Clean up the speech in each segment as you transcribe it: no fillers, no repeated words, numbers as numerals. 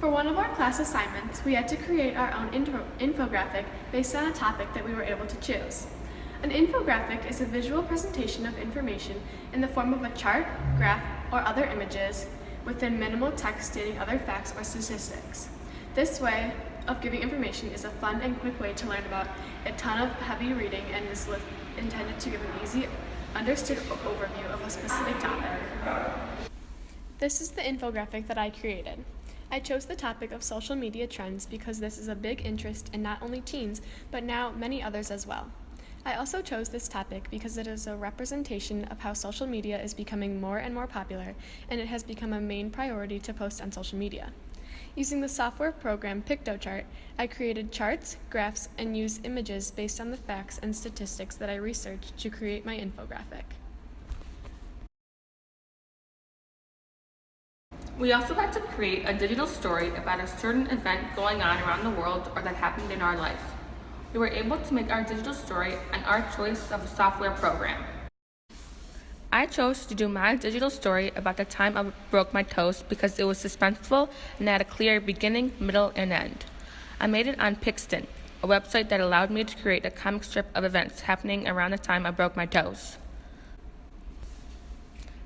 For one of our class assignments, we had to create our own infographic based on a topic that we were able to choose. An infographic is a visual presentation of information in the form of a chart, graph, or other images within minimal text stating other facts or statistics. This way of giving information is a fun and quick way to learn about a ton of heavy reading and is intended to give an easy, understood overview of a specific topic. This is the infographic that I created. I chose the topic of social media trends because this is a big interest in not only teens, but now many others as well. I also chose this topic because it is a representation of how social media is becoming more and more popular, and it has become a main priority to post on social media. Using the software program PictoChart, I created charts, graphs, and used images based on the facts and statistics that I researched to create my infographic. We also had to create a digital story about a certain event going on around the world or that happened in our life. We were able to make our digital story and our choice of a software program. I chose to do my digital story about the time I broke my toes because it was suspenseful and had a clear beginning, middle, and end. I made it on Pixton, a website that allowed me to create a comic strip of events happening around the time I broke my toes.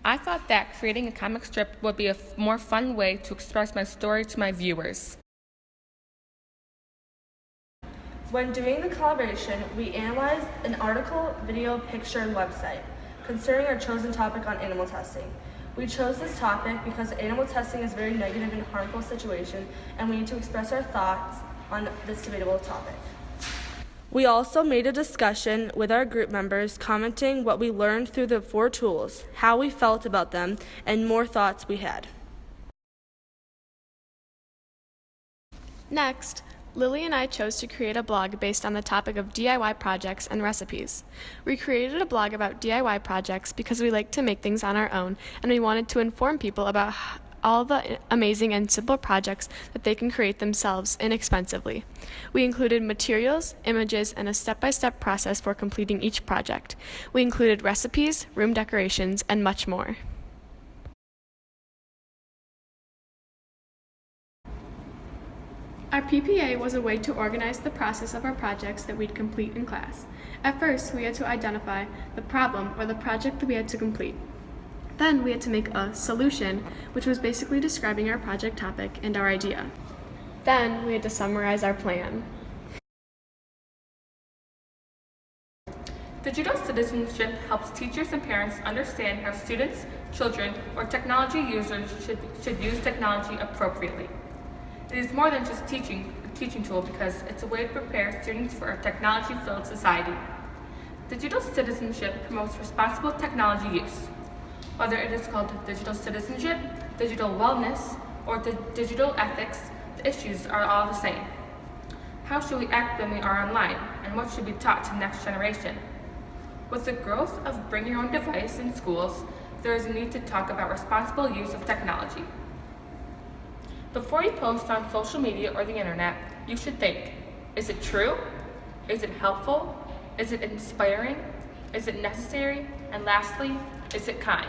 I thought that creating a comic strip would be a more fun way to express my story to my viewers. When doing the collaboration, we analyzed an article, video, picture, and website concerning our chosen topic on animal testing. We chose this topic because animal testing is a very negative and harmful situation, and we need to express our thoughts on this debatable topic. We also made a discussion with our group members, commenting what we learned through the 4 tools, how we felt about them, and more thoughts we had. Next, Lily and I chose to create a blog based on the topic of DIY projects and recipes. We created a blog about DIY projects because we like to make things on our own, and we wanted to inform people about all the amazing and simple projects that they can create themselves inexpensively. We included materials, images, and a step-by-step process for completing each project. We included recipes, room decorations, and much more. Our PPA was a way to organize the process of our projects that we'd complete in class. At first, we had to identify the problem or the project that we had to complete. Then we had to make a solution, which was basically describing our project topic and our idea. Then we had to summarize our plan. Digital citizenship helps teachers and parents understand how students, children, or technology users should use technology appropriately. It is more than just a teaching tool because it's a way to prepare students for a technology-filled society. Digital citizenship promotes responsible technology use. Whether it is called digital citizenship, digital wellness, or digital ethics, the issues are all the same. How should we act when we are online, and what should be taught to the next generation? With the growth of bring your own device in schools, there is a need to talk about responsible use of technology. Before you post on social media or the internet, you should think, is it true? Is it helpful? Is it inspiring? Is it necessary? And lastly, is it kind?